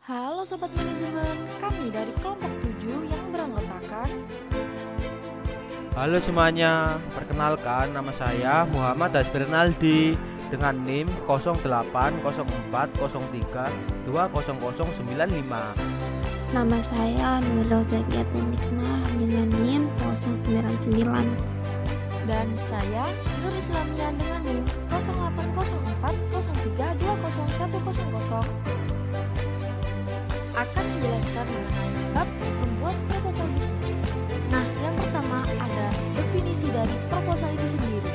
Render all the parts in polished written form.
Halo Sobat Manajemen, kami dari kelompok 7 yang beranggotakan. Halo semuanya, perkenalkan nama saya Muhammad Hasbernaldi dengan NIM 088030320095. Nama saya Nurul Zakiat Nikmah dengan NIM 099. Dan saya Nur Islamnya dengan NIM 080403201000 akan menjelaskan mengenai bab membuat proposal bisnis. Nah, yang pertama ada definisi dari proposal itu sendiri.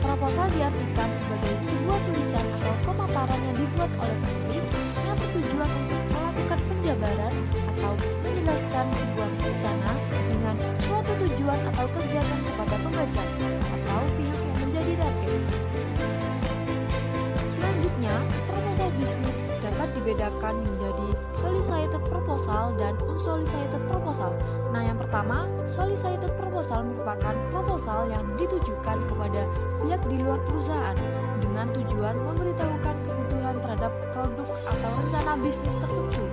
Proposal diartikan sebagai sebuah tulisan atau pemaparan yang dibuat oleh penulis yang bertujuan untuk melakukan penjabaran atau menjelaskan sebuah rencana dengan suatu tujuan atau kegiatan kepada pembaca atau pihak yang menjadi target. Selanjutnya, proposal bisnis dapat dibedakan menjadi solicited proposal dan unsolicited proposal. Nah, yang pertama, solicited proposal merupakan proposal yang ditujukan kepada pihak di luar perusahaan dengan tujuan memberitahukan kebutuhan terhadap produk atau rencana bisnis tertentu.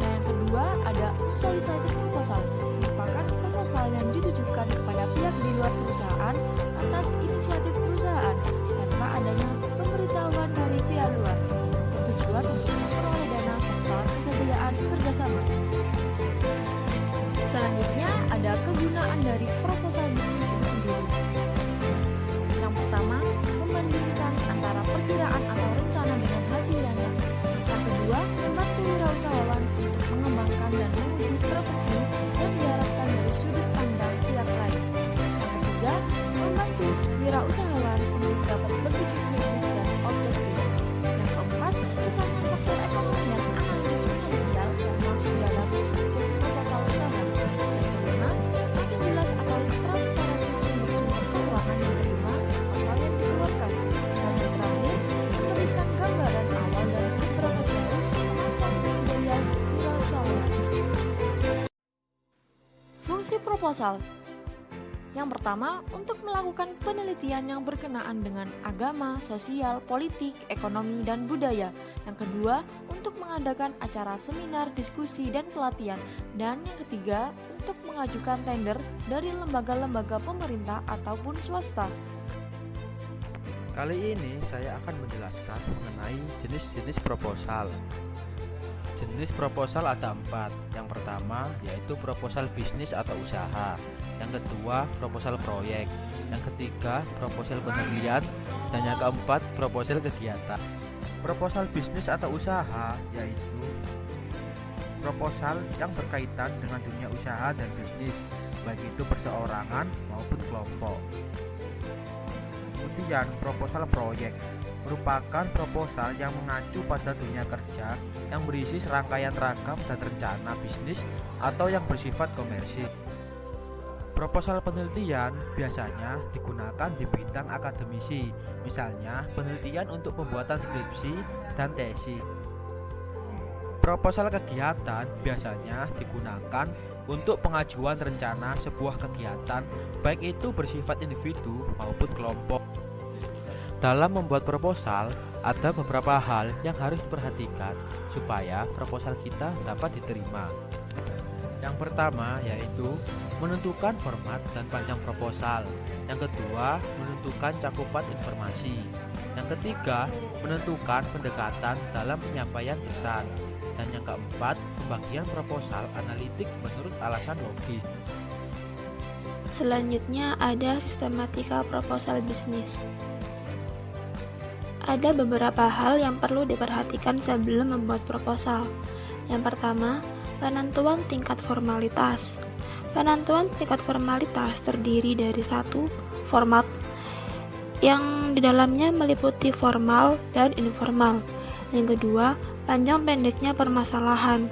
Nah, yang kedua ada unsolicited proposal, merupakan proposal yang ditujukan kepada pihak di luar perusahaan atas inisiatif perusahaan tanpa adanya pemberitahuan dari pihak luar, bertujuan untuk memperoleh dana serta kesediaan kerjasama. Selanjutnya ada kegunaan dari proposal bisnis itu sendiri. Yang pertama, membandingkan antara perkiraan atau rencana dengan hasilnya. Yang kedua, membantu wirausahawan untuk mengembangkan dan menguji strategi yang diharapkan dari sudut pandang pihak lain. Yang ketiga, membantu wirausahawan untuk dapat berpikir kritis dan objektif. Yang keempat, kesannya faktor ekonomi dan analisis finansial yang masuk dalam subjek proposal usaha. Yang kelima, semakin jelas atau transparansi sumber-sumber keuangan yang diterima atau yang dikeluarkan. Dan yang terakhir, memberikan gambaran awal dan seberapa jauh kemampuan ideal wirausahawan. Fungsi proposal. Yang pertama, untuk melakukan penelitian yang berkenaan dengan agama, sosial, politik, ekonomi, dan budaya. Yang kedua, untuk mengadakan acara seminar, diskusi, dan pelatihan. Dan yang ketiga, untuk mengajukan tender dari lembaga-lembaga pemerintah ataupun swasta. Kali ini saya akan menjelaskan mengenai jenis-jenis proposal. Jenis proposal ada 4. Yang pertama yaitu proposal bisnis atau usaha. Yang kedua proposal proyek. Yang ketiga proposal penelitian. Dan yang keempat proposal kegiatan. Proposal bisnis atau usaha yaitu proposal yang berkaitan dengan dunia usaha dan bisnis, baik itu perseorangan maupun kelompok. Kemudian proposal proyek merupakan proposal yang mengacu pada dunia kerja yang berisi serangkaian ragam dan rencana bisnis atau yang bersifat komersil. Proposal penelitian biasanya digunakan di bidang akademisi, misalnya penelitian untuk pembuatan skripsi dan tesis. Proposal kegiatan biasanya digunakan untuk pengajuan rencana sebuah kegiatan, baik itu bersifat individu maupun kelompok. Dalam membuat proposal, ada beberapa hal yang harus diperhatikan supaya proposal kita dapat diterima. Yang pertama yaitu menentukan format dan panjang proposal. Yang kedua, menentukan cakupan informasi. Yang ketiga, menentukan pendekatan dalam penyampaian pesan. Dan yang keempat, pembagian proposal analitik menurut alasan logis. Selanjutnya ada sistematika proposal bisnis. Ada beberapa hal yang perlu diperhatikan sebelum membuat proposal. Yang pertama, penentuan tingkat formalitas. Penentuan tingkat formalitas terdiri dari satu, format, yang di dalamnya meliputi formal dan informal. Yang kedua, panjang pendeknya permasalahan.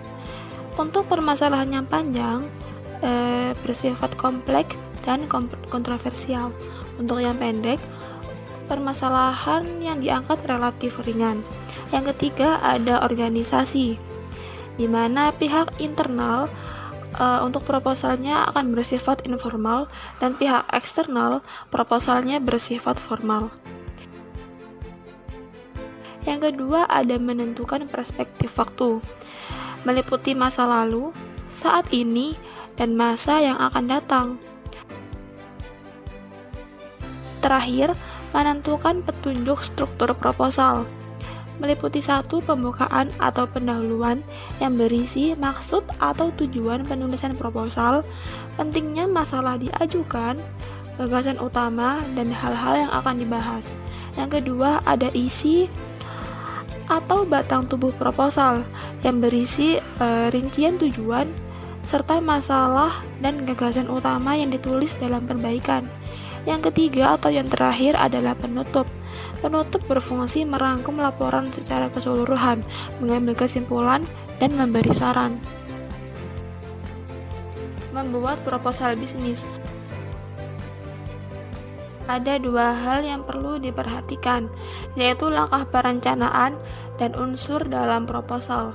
Untuk permasalahan yang panjang, bersifat kompleks dan kontroversial. Untuk yang pendek, permasalahan yang diangkat relatif ringan. Yang ketiga ada organisasi, di mana pihak internal untuk proposalnya akan bersifat informal dan pihak eksternal proposalnya bersifat formal. Yang kedua ada menentukan perspektif waktu, meliputi masa lalu, saat ini, dan masa yang akan datang. Terakhir, menentukan petunjuk struktur proposal, meliputi 1. Pembukaan atau pendahuluan yang berisi maksud atau tujuan penulisan proposal, pentingnya masalah diajukan, gagasan utama, dan hal-hal yang akan dibahas. Yang kedua ada isi atau batang tubuh proposal yang berisi rincian tujuan serta masalah dan gagasan utama yang ditulis dalam perbaikan. Yang ketiga atau yang terakhir adalah penutup. Penutup berfungsi merangkum laporan secara keseluruhan, mengambil kesimpulan, dan memberi saran. Membuat proposal bisnis. Ada 2 hal yang perlu diperhatikan, yaitu langkah perencanaan dan unsur dalam proposal.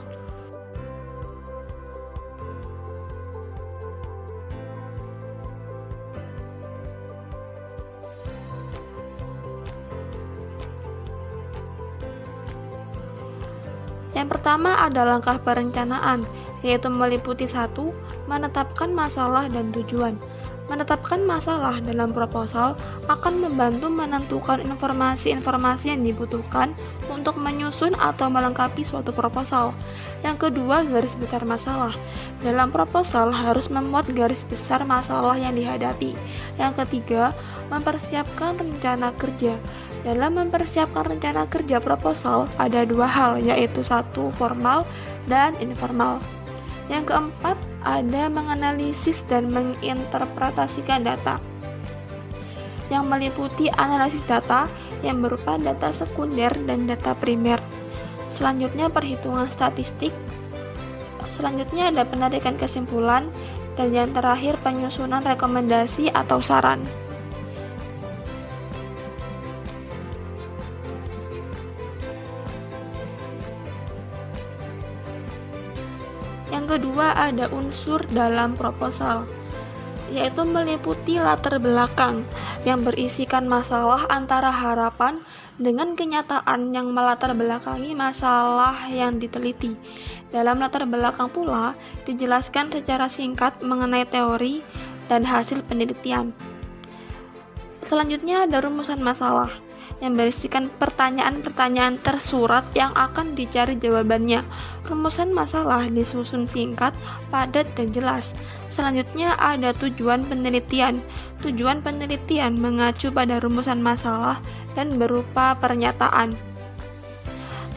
Yang pertama ada langkah perencanaan, yaitu meliputi 1. Menetapkan masalah dan tujuan. Menetapkan masalah dalam proposal akan membantu menentukan informasi-informasi yang dibutuhkan untuk menyusun atau melengkapi suatu proposal. Yang kedua, garis besar masalah. Dalam proposal harus memuat garis besar masalah yang dihadapi. Yang ketiga, mempersiapkan rencana kerja. Dalam mempersiapkan rencana kerja proposal ada 2 hal, yaitu 1. Formal dan informal. Yang keempat, ada menganalisis dan menginterpretasikan data, yang meliputi analisis data yang berupa data sekunder dan data primer. Selanjutnya perhitungan statistik. Selanjutnya ada penarikan kesimpulan, dan yang terakhir penyusunan rekomendasi atau saran. Yang kedua ada unsur dalam proposal, yaitu meliputi latar belakang yang berisikan masalah antara harapan dengan kenyataan yang melatar belakangi masalah yang diteliti. Dalam latar belakang pula dijelaskan secara singkat mengenai teori dan hasil penelitian. Selanjutnya ada rumusan masalah yang berisikan pertanyaan-pertanyaan tersurat yang akan dicari jawabannya. Rumusan masalah disusun singkat, padat, dan jelas. Selanjutnya ada tujuan penelitian. Tujuan penelitian mengacu pada rumusan masalah dan berupa pernyataan.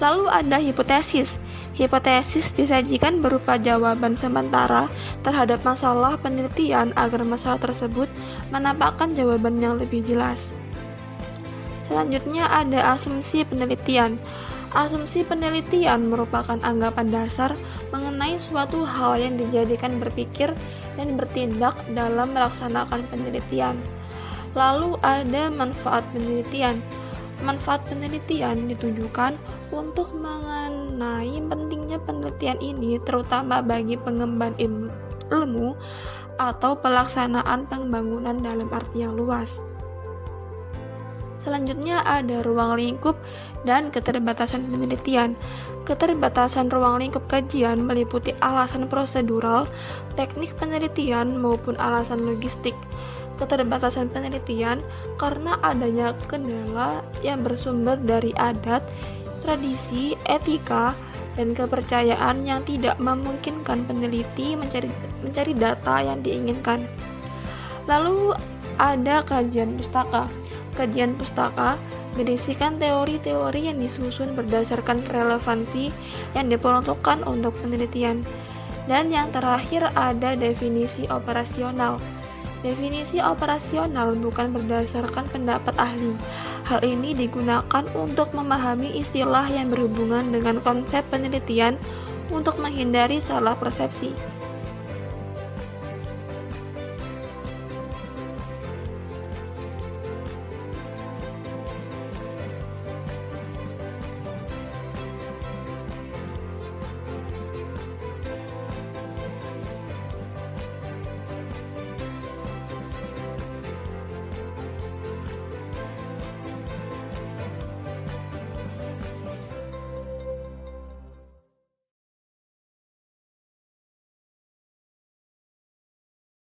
Lalu ada hipotesis. Hipotesis disajikan berupa jawaban sementara terhadap masalah penelitian agar masalah tersebut menampakkan jawaban yang lebih jelas. Selanjutnya ada asumsi penelitian. Asumsi penelitian merupakan anggapan dasar mengenai suatu hal yang dijadikan berpikir dan bertindak dalam melaksanakan penelitian. Lalu ada manfaat penelitian. Manfaat penelitian ditujukan untuk mengenai pentingnya penelitian ini terutama bagi pengemban ilmu atau pelaksanaan pembangunan dalam arti yang luas. Selanjutnya ada ruang lingkup dan keterbatasan penelitian. Keterbatasan ruang lingkup kajian meliputi alasan prosedural, teknik penelitian maupun alasan logistik. Keterbatasan penelitian karena adanya kendala yang bersumber dari adat, tradisi, etika, dan kepercayaan yang tidak memungkinkan peneliti mencari data yang diinginkan. Lalu ada kajian pustaka. Kajian pustaka berisikan teori-teori yang disusun berdasarkan relevansi yang diperuntukkan untuk penelitian. Dan yang terakhir ada definisi operasional. Definisi operasional bukan berdasarkan pendapat ahli. Hal ini digunakan untuk memahami istilah yang berhubungan dengan konsep penelitian untuk menghindari salah persepsi.